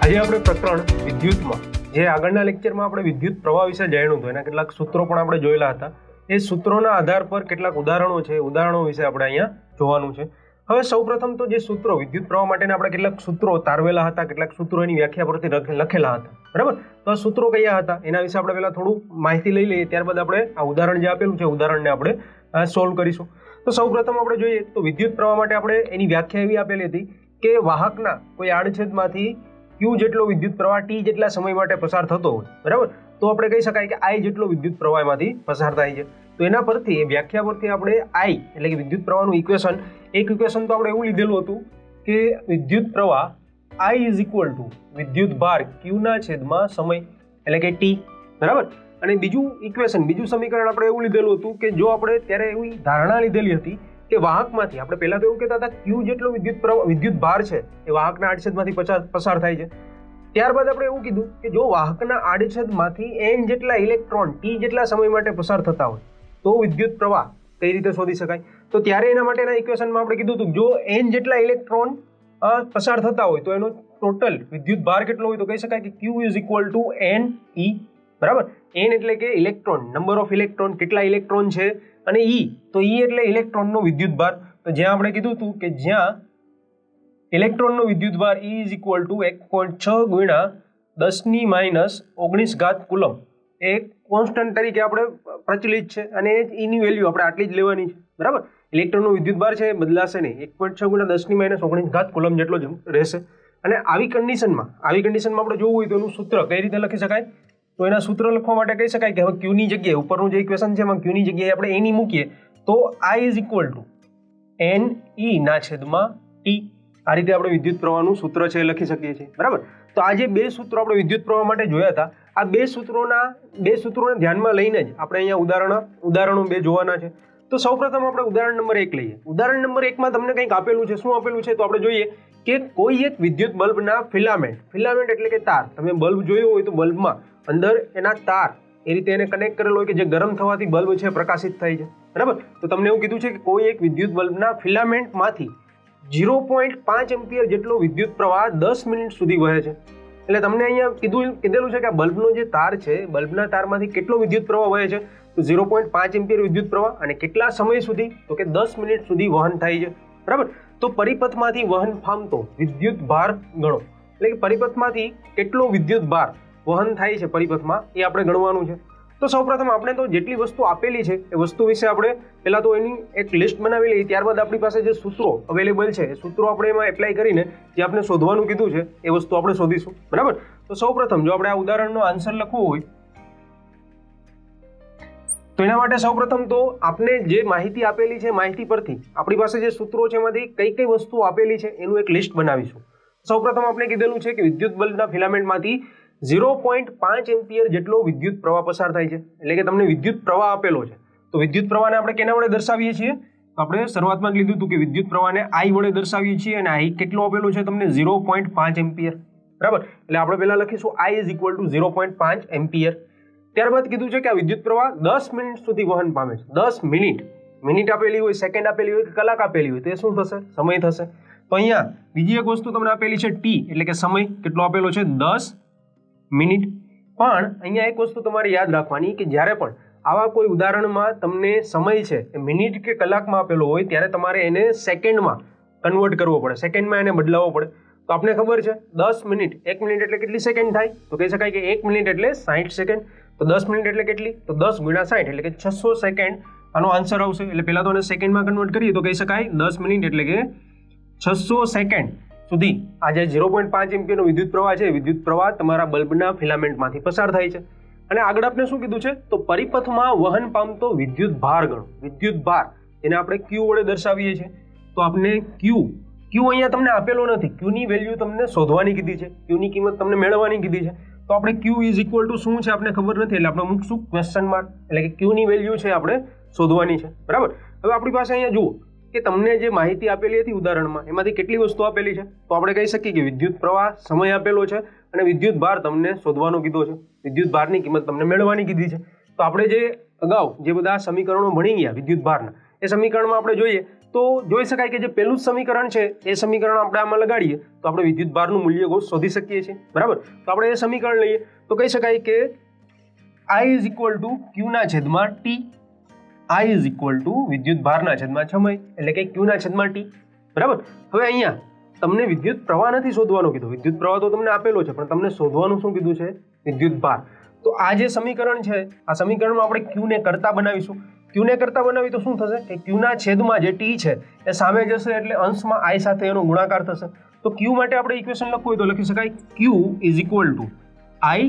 આજે આપણે પ્રકરણ વિદ્યુતમાં જે આગળના લેક્ચરમાં આપણે વિદ્યુત પ્રવાહ વિશે જાણ્યું હતું એના કેટલાક સૂત્રો પણ આપણે જોયેલા હતા. એ સૂત્રોના આધાર પર કેટલાક ઉદાહરણો છે, ઉદાહરણો વિશે આપણે અહીંયા જોવાનું છે. હવે સૌપ્રથમ તો જે સૂત્રો વિદ્યુત પ્રવાહ માટેના આપણે કેટલાક સૂત્રો તારવેલા હતા, કેટલાક સૂત્રો એની વ્યાખ્યા પરથી લખેલા હતા, બરાબર. તો આ સૂત્રો કયા હતા એના વિશે આપણે પહેલા થોડું માહિતી લઈ લઈએ, ત્યારબાદ આપણે આ ઉદાહરણ જે આપેલું છે ઉદાહરણને આપણે સોલ્વ કરીશું. તો સૌપ્રથમ આપણે જોઈએ તો વિદ્યુત પ્રવાહ માટે આપણે એની વ્યાખ્યા એવી આપેલી હતી કે વાહકના કોઈ આડછેદમાંથી Q જેટલો વિદ્યુત પ્રવાહ T જેટલા સમય માટે પસાર થતો હોય, બરાબર, તો આપણે કહી શકાય કે I જેટલો વિદ્યુત પ્રવાહ એમાંથી પસાર થાય છે. તો એના પરથી એ વ્યાખ્યા પરથી આપણે I એટલે કે વિદ્યુત પ્રવાહનું ઇક્વેશન તો આપણે એવું લીધેલું હતું કે વિદ્યુત પ્રવાહ I ઇઝ ઇક્વલ ટુ વિદ્યુત ભાર Q ના છેદમાં સમય એટલે કે T, બરાબર. અને બીજું સમીકરણ આપણે એવું લીધેલું હતું કે જો આપણે ત્યારે એવી ધારણા લીધેલી હતી કે વાહકમાંથી આપણે પહેલા તો એવું કહેતા હતા Q જેટલો વિદ્યુત ભાર છે એ વાહકના આડછેદમાંથી પસાર થાય છે. ત્યારબાદ આપણે એવું કીધું કે જો વાહકના આડછેદમાંથી N જેટલા ઇલેક્ટ્રોન T જેટલા સમય માટે પસાર થતા હોય તો વિદ્યુત પ્રવાહ કઈ રીતે શોધી શકાય. તો ત્યારે એના માટેના ઇક્વેશનમાં આપણે કીધું હતું જો N જેટલા ઇલેક્ટ્રોન પસાર થતા હોય તો એનો ટોટલ વિદ્યુત ભાર કેટલો હોય તો કહી શકાય કે Q is equal two NE, બરાબર. N એટલે કે ઇલેક્ટ્રોન, નંબર ઓફ ઇલેક્ટ્રોન, કેટલા ઇલેક્ટ્રોન છે, અને E તો E એટલે ઇલેક્ટ્રોનનો વિદ્યુત ભાર. તો જ્યાં આપણે કીધું હતું કે જ્યાં ઇલેક્ટ્રોનનો વિદ્યુત ભાર E ઇઝ ઇક્વલ ટુ 1.6 ગુણ્યા 10⁻⁹ કુલમ એ કોન્સ્ટન્ટ તરીકે આપણે પ્રચલિત છે અને એની વેલ્યુ આપણે આટલી જ લેવાની છે, બરાબર. ઇલેક્ટ્રોનનો વિદ્યુત ભાર છે એ બદલાશે નહીં, 1.6 ગુણ્યા 10⁻⁹ કુલમ જેટલો જ રહેશે. અને આવી કન્ડિશનમાં આપણે જોવું હોય તો એનું સૂત્ર કઈ રીતે લખી શકાય. તો એના સૂત્ર લખવા માટે કહી શકાય કે હવે Q ની જગ્યાએ ઉપરનું જે ઇક્વેશન છે એમાં Q ની જગ્યાએ આપણે એની મૂકીએ તો I is equal two NE ના છેદમાં T. આ રીતે આપણે વિદ્યુત પ્રવાહનું સૂત્ર છે એ લખી શકીએ છીએ, બરાબર. તો આ જે બે સૂત્રો આપણે વિદ્યુત પ્રવાહ માટે જોયા હતા, આ બે સૂત્રોને ધ્યાનમાં લઈને જ આપણે અહીંયા ઉદાહરણો બે જોવાના છે. તો સૌપ્રથમ આપણે ઉદાહરણ નંબર 1 લઈએ. ઉદાહરણ નંબર 1 માં તમને કંઈક આપેલું છે. શું આપેલું છે તો આપણે જોઈએ કે કોઈ એક વિદ્યુત બલ્બના ફિલામેન્ટ એટલે કે તાર, તમે બલ્બ જોયો હોય તો બલ્બમાં અંદર એના તાર એ રીતે એને કનેક્ટ કરેલો હોય કે જે ગરમ થવાથી બલ્બ છે પ્રકાશિત થાય છે, બરાબર. તો તમને એવું કીધું છે કે કોઈ એક વિદ્યુત બલ્બના ફિલામેન્ટમાંથી 0.5 એમ્પિયર જેટલો વિદ્યુત પ્રવાહ 10 મિનિટ સુધી વહે છે. એટલે તમને અહીંયા કીધેલું છે કે આ બલ્બનો જે તાર છે, બલ્બના તારમાંથી કેટલો વિદ્યુત પ્રવાહ વહે છે તો 0.5 એમ્પિયર વિદ્યુત પ્રવાહ, અને કેટલા સમય સુધી તો કે 10 મિનિટ સુધી વહન થાય છે, બરાબર. તો પરિપથમાંથી વહન પામતો વિદ્યુત ભાર ગણો, એટલે કે પરિપથમાંથી કેટલો વિદ્યુત ભાર વહન થાય છે પરિપથમાં એ આપણે ગણવાનું છે. તો સૌપ્રથમ આપણે તો જેટલી વસ્તુ આપેલી છે એ વસ્તુ વિશે આપણે પહેલા તો એની એક લિસ્ટ બનાવી લઈએ. ત્યારબાદ આપણી પાસે જે સૂત્રો અવેલેબલ છે એ સૂત્રો આપણે એમાં એપ્લાય કરીને જે આપણે શોધવાનું કીધું છે એ વસ્તુ આપણે શોધીશું, બરાબર. તો સૌપ્રથમ જો આપણે આ ઉદાહરણનો આન્સર લખવો હોય તો એના માટે સૌપ્રથમ તો આપણે જે માહિતી આપેલી છે માહિતી પરથી આપણી પાસે જે સૂત્રો છે એમાંથી કઈ કઈ વસ્તુ આપેલી છે એનું એક લિસ્ટ બનાવીશું. સૌપ્રથમ આપણે કીધેલું છે કે વિદ્યુત બલ્બના ફિલામેન્ટમાંથી 0.5 એમ્પિયર જેટલો વિદ્યુત પ્રવાહ પસાર થાય છે. એટલે કે તમને વિદ્યુત પ્રવાહ આપેલો છે તો વિદ્યુત પ્રવાહને આપણે કેના વડે દર્શાવીએ છીએ તો આપણે શરૂઆતમાં જ લીધું હતું કે વિદ્યુત પ્રવાહને I વડે દર્શાવીએ છીએ અને I કેટલો આપેલો છે તમને 0.5 એમ્પિયર, બરાબર. એટલે આપણે પહેલા લખીશું I is equal two 0.5 ampere. ત્યારબાદ કીધું છે કે આ વિદ્યુત પ્રવાહ 10 મિનિટ સુધી વહન પામે છે. 10 મિનિટ આપેલી હોય, સેકન્ડ આપેલી હોય કે કલાક આપેલી હોય તો એ શું થશે, સમય થશે. તો અહીંયા બીજી એક વસ્તુ તમને આપેલી છે T એટલે કે સમય કેટલો આપેલો છે 10 મિનિટ. પણ અહીંયા એક વસ્તુ તમારે યાદ રાખવાની કે જ્યારે પણ આવા કોઈ ઉદાહરણમાં તમને સમય છે એ મિનિટ કે કલાકમાં આપેલો હોય ત્યારે તમારે એને સેકન્ડમાં કન્વર્ટ કરવો પડે, સેકન્ડમાં એને બદલાવવો પડે. તો આપણે ખબર છે 10 મિનિટ, 1 મિનિટ એટલે કેટલી સેકન્ડ થાય તો કહી શકાય કે 1 મિનિટ એટલે 60 સેકન્ડ. તો 10 મિનિટ એટલે કેટલી તો 10 ગુણ્યા 60 એટલે કે 600 સેકન્ડ આનો આન્સર આવશે. એટલે પહેલા તો એને સેકન્ડમાં કન્વર્ટ કરીએ તો કહી શકાય 10 મિનિટ એટલે કે 600 સેકન્ડ સુધી આ જે 0.5 એમ્પિયરનો વિદ્યુત પ્રવાહ છે વિદ્યુત પ્રવાહ તમારા બલ્બના ફિલામેન્ટમાંથી પસાર થાય છે. અને આગળ આપણે શું કીધું છે તો પરિપથમાં વહન પામતો વિદ્યુત ભાર ગણો. વિદ્યુત ભાર એને આપણે Q વડે દર્શાવીએ છીએ. તો આપણે Q અહીંયા તમને આપેલો નથી, Q ની વેલ્યુ તમને શોધવાની કીધી છે, Q ની કિંમત તમને મેળવવાની કીધી છે. તો આપણે Q ઇઝ ઇક્વલ ટુ શું છે આપણે ખબર નથી એટલે આપણે મૂકશું ક્વેશ્ચન માર્ક, એટલે કે Q ની વેલ્યુ છે આપણે શોધવાની છે, બરાબર. હવે આપણી પાસે અહીંયા જુઓ કે તમને જે માહિતી આપેલી હતી ઉદાહરણમાં એમાંથી કેટલી વસ્તુ આપેલી છે તો આપણે કહી શકીએ કે વિદ્યુત પ્રવાહ સમય આપેલો છે અને વિદ્યુત ભાર તમને શોધવાનો કીધો છે, વિદ્યુત ભારની કિંમત તમને મેળવવાની કીધી છે. તો આપણે જે અગાઉ જે બધા સમીકરણો ભણી ગયા વિદ્યુત ભારના એ સમીકરણમાં આપણે જોઈએ તો જોઈ શકાય કે જે પહેલું જ સમીકરણ છે એ સમીકરણ આપણે આમાં લગાડીએ તો આપણે વિદ્યુત ભારનું મૂલ્ય શોધી શકીએ છીએ, બરાબર. તો આપણે એ સમીકરણ લઈએ તો કહી શકાય કે I ઇઝ ઇક્વલ ટુ ક્યુના છેદમાં T, I is equal two વિદ્યુત ભારના છેદમાં સમય, એટલે કે ક્યુના છેદમાં ટી, બરાબર. હવે અહીંયા તમને વિદ્યુત પ્રવાહ નથી શોધવાનો કીધું, વિદ્યુત પ્રવાહ તો તમને આપેલો છે, પણ તમને શોધવાનું શું કીધું છે? વિદ્યુત ભાર. તો આ જે સમીકરણ છે આ સમીકરણમાં આપણે ક્યુને કરતા બનાવીશું. ક્યુને કરતા બનાવી તો શું થશે કે ક્યુના છેદમાં જે ટી છે એ સામે જશે એટલે અંશમાં આઈ સાથે એનો ગુણાકાર થશે. તો ક્યુ માટે આપણે ઇક્વેશન લખવું હોય તો લખી શકાય Q is equal to I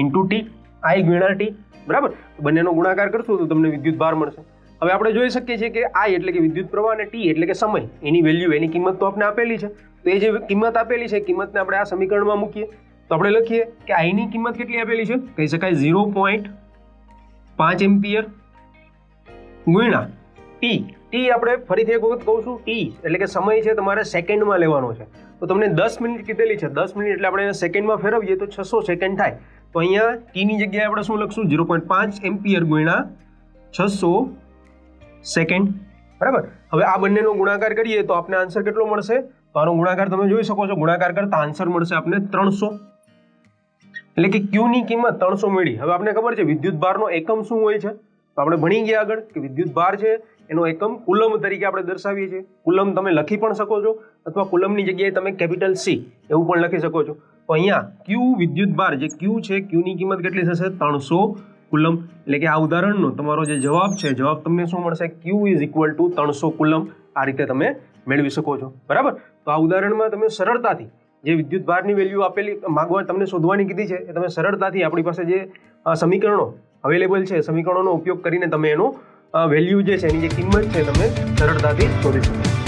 into T, I ગુણ્યા ટી, બરાબર. બંનેનો ગુણાકાર કરશું તો તમને વિદ્યુત ભાર મળશે. હવે આપણે જોઈ શકીએ છીએ કે આઈ એટલે કે વિદ્યુત પ્રવાહ અને ટી એટલે કે સમય, એની વેલ્યુ એની કિંમત તો આપણે આપેલી છે. તો એ જે કિંમત આપેલી છે કિંમતને આપણે આ સમીકરણમાં મૂકીએ તો આપણે લખીએ કે આઈની કિંમત કેટલી આપેલી છે? કહી શકાય 0.5 એમ્પિયર ગુણ્યા ટી. ટી આપણે ફરીથી એક વખત કહું છું, ટી એટલે કે સમય છે તમારે સેકન્ડમાં લેવાનો છે. તો તમને 10 મિનિટ કીધેલી છે, 10 મિનિટ એટલે આપણે એને સેકન્ડમાં ફેરવીએ તો 600 સેકન્ડ થાય. તો અહીંયા ટીની જગ્યાએ આપણે શું લખશું? 0.5 એમ્પિયર ગુણ્યા 600 સેકન્ડ, બરાબર. હવે આ બંનેનો ગુણાકાર કરીએ તો આપણે આન્સર કેટલો મળશે? તો આનો ગુણાકાર તમે જોઈ શકો છો, ગુણાકાર કરતા આન્સર મળશે આપણે 300, એટલે કે ક્યુની કિંમત 300 મળી. હવે આપણે ખબર છે વિદ્યુત ભારનો એકમ શું હોય છે, તો આપણે ભણી ગયા આગળ કે વિદ્યુત ભાર છે એનો એકમ કુલમ તરીકે આપણે દર્શાવીએ છીએ. કુલમ તમે લખી પણ શકો છો અથવા કુલમની જગ્યાએ તમે કેપિટલ સી એવું પણ લખી શકો છો. તો અહીંયા ક્યુ વિદ્યુત ભાર જે ક્યુ છે ક્યુની કિંમત કેટલી થશે? 300 કુલમ. એટલે કે આ ઉદાહરણનો તમારો જે જવાબ છે જવાબ તમને શું મળશે? ક્યુ ઇઝ ઇક્વલ ટુ 300 કુલમ. આ રીતે તમે મેળવી શકો છો, બરાબર. તો આ ઉદાહરણમાં તમે સરળતાથી જે વિદ્યુત ભારની વેલ્યુ આપેલી માગવા તમને શોધવાની કીધી છે એ તમે સરળતાથી આપણી પાસે જે સમીકરણો અવેલેબલ છે સમીકરણોનો ઉપયોગ કરીને તમે એનો વેલ્યુ જે છે એની જે કિંમત છે તમે સરળતાથી શોધી શકો.